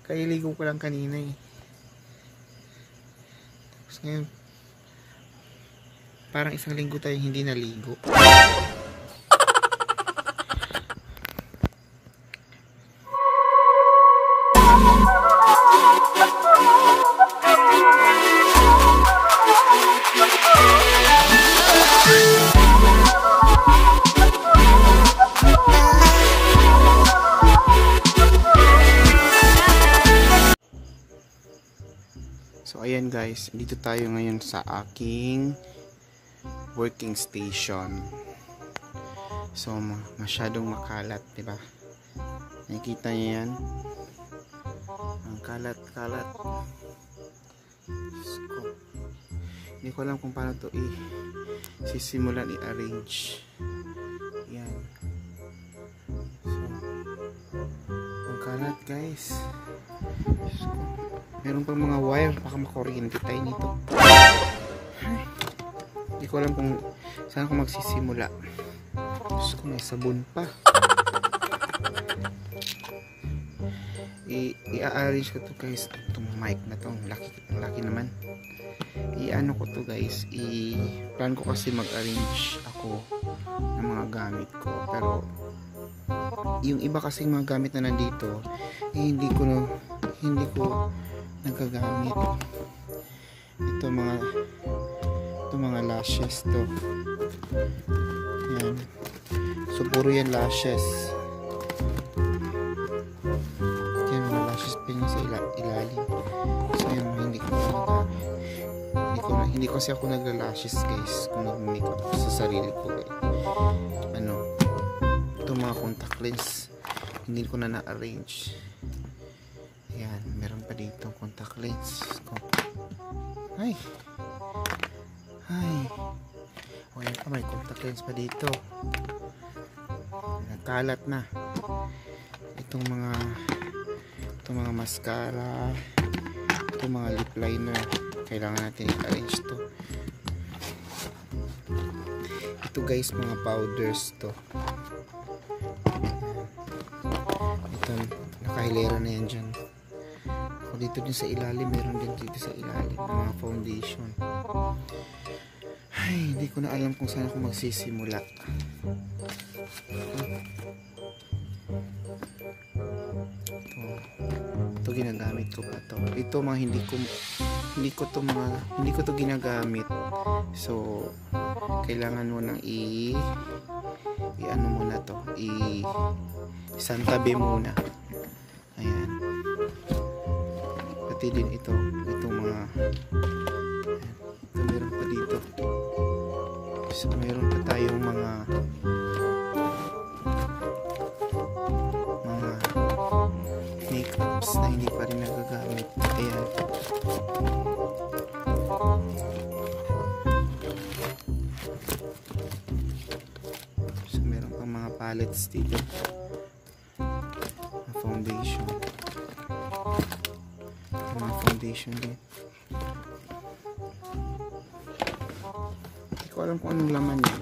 Kailigo ko lang kanina eh. Tapos ngayon, parang isang linggo tayong hindi naligo. So ayan guys, dito tayo ngayon sa aking working station. So masyadong makalat, 'di ba? Nakikita niyo 'yan? Ang kalat-kalat. Hindi ko alam kung paano 'to sisimulan i-arrange. Yan. So ang kalat guys. Meron pang mga wire, baka makuryente tayo nito. Hindi ko alam kung saan ako magsisimula. Diyos ko, may sabon pa. I-arrange ko to guys. Itong mic na to, ang laki naman. I-ano ko to guys. Plan ko kasi mag-arrange ako ng mga gamit ko. Pero yung iba kasing mga gamit na nandito, hindi ko nagagamit. Ito mga lashes to. Yan. So puro yan lashes. Yan mga lashes pa yun sa ilalim. So yan, hindi kasi ako nagla-lashes guys kung nag-makeup sa sarili ko guys. Ito mga contact lens, hindi ko na na-arrange. Ayan, meron pa dito contact lens ko. Ay. O yan pa, may contact lens pa dito. Nagkalat na. Itong mga mascara, itong mga lip liner, kailangan natin i-arrange to. Ito guys, mga powders to. Ito, nakahilera na yan dyan. Dito din sa ilalim, meron din dito sa ilalim mga foundation. Ay, hindi ko na alam kung saan ako magsisimula. Ito ginagamit ko pa to. Ito mga hindi ko to ginagamit. So kailangan mo nang i-ano muna to, isantabi muna. Ayan. Pati din itong mga ito meron pa dito. So meron pa tayong mga makeups na hindi pa rin nagagamit. Ayan. So meron pa mga palettes dito. Foundation. Mga foundation din. Hindi ko alam kung anong laman yan.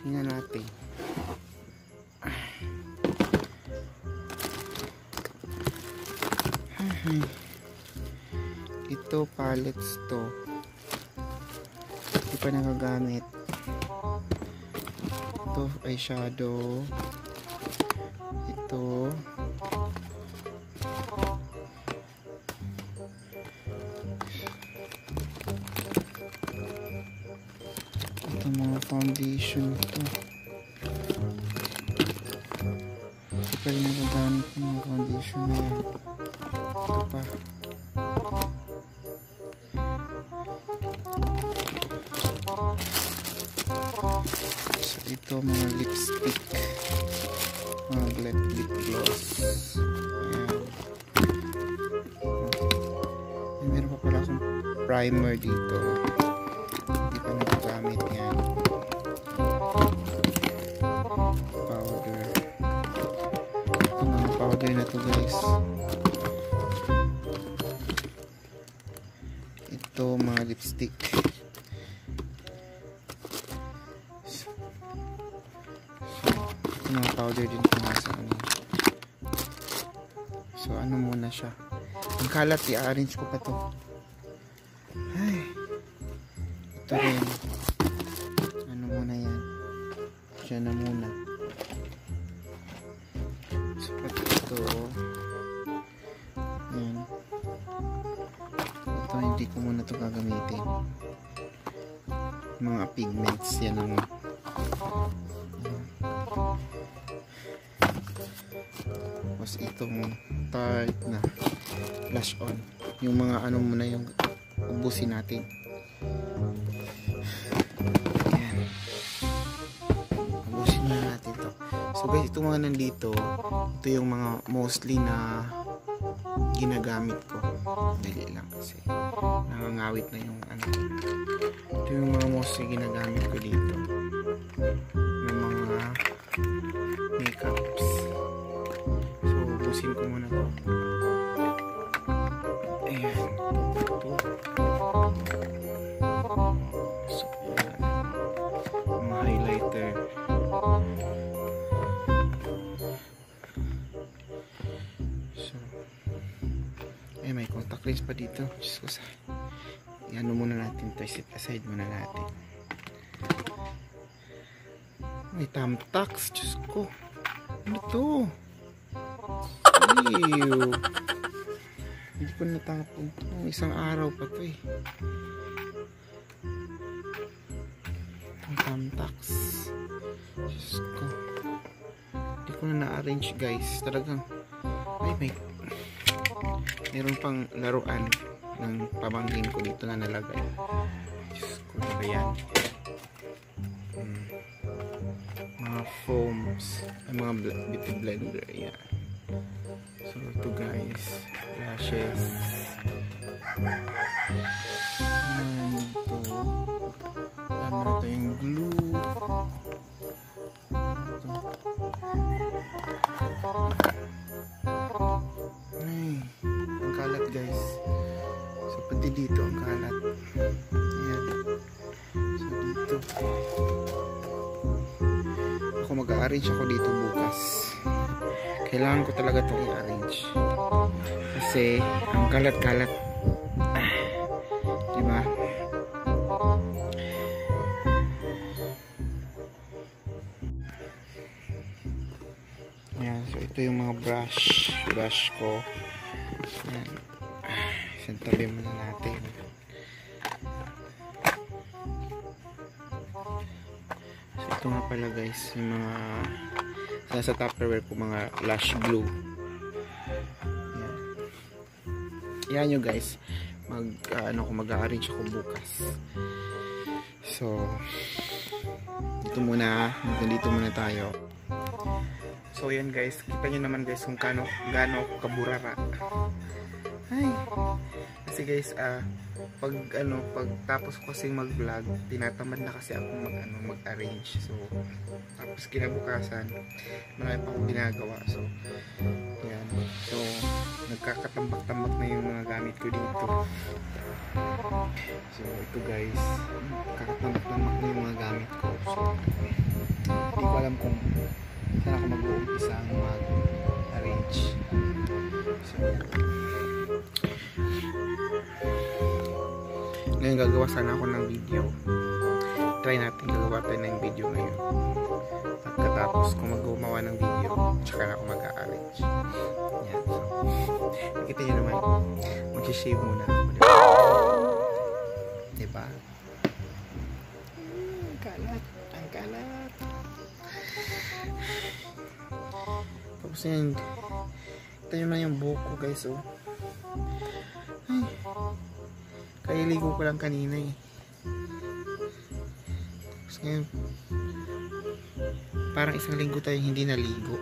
Tingnan natin. Ito palettes to. Hindi pa nagagamit. Ito eyeshadow. Ito mga foundation ito. Hindi pa rin nagagamit ng mga foundation na yan. Ito pa. So ito mga lipstick, mga lip gloss. Ayan. Meron pa pala akong primer dito. Hindi pa nagagamit yan. Powder. Ito mga powder na to guys. Ito mga lipstick. Ito mga powder din po nga sa ano. So ano muna siya. Ang kalat, i-arrange ko pa to. Ay. Ito rin. Ano muna yan. Siya na muna. So pati ito. Yan. Ito hindi ko muna to gagamitin. Mga pigments. Yan ang tapos itong tart na flash on, yung mga ano muna yung ubusin natin. Ayan. Ubusin na natin to. So guys, itong mga nandito, ito yung mga mostly na ginagamit ko. Dali lang kasi nangangawit na yung ano. Ito yung mga mostly ginagamit ko dito ng mga makeups. Ubusin ko muna to. Ayan. Ito. So, ayan. Mga highlighter. So, ay may contact lens pa dito. Diyos ko sa. Iano muna natin to. Set aside muna natin. May thumbtacks. Diyos ko. Ano to? Ew. Hindi ko natapon to. Isang araw pa to eh. Ang thumbtacks. Diyos ko. Hindi ko na na-arrange guys. Talagang ay meron pang laruan ng pamangkin ko dito na nalagay. Diyos ko na ba yan? Mga foams. Mga beauty blender. Yan. So ito guys, lashes. And ito, meron tayong glue. Ito. Ay, ang kalat guys. So pati dito ang kalat. Ayan. So dito. Ako mag-arrange ako dito bukas. Kailangan ko talaga itong i-arrange kasi ang kalat-kalat, diba? Ayan, so ito yung mga brush ko. Ayan, isang tabi muna natin. So ito nga pala guys, yung mga nasa Tupperware ko, mga lash glue. Yan nyo guys, mag-arrange ako bukas. So dito muna tayo. So yan guys, kita nyo naman guys kung gaano ako kaburara. Ay, kasi guys pag tapos ko kasing mag-vlog, tinatamad na kasi ako mag-arrange. So tapos kinabukasan marami pa akong ginagawa. So yan. So nagkakatambak-tambak na yung mga gamit ko dito. So ito guys, kakatambak-tambak na yung mga gamit ko. So hindi ko alam kung saan ako mag-uumpisa ang mag-arrange. So ngayon gagawa sana ako ng video. Try natin gagawa tayo ng video ngayon. At katapos kung mag-gumawa ng video, tsaka na ako mag-arrange. Yan. So, nakita nyo naman, mag-shave muna ako. Diba? Ang kalat. Ang kalat. Tapos yan, kita nyo naman yung buhok ko guys. Oh. Ay. Kailigo ko lang kanina eh. Tapos ngayon, parang isang linggo tayo hindi naligo.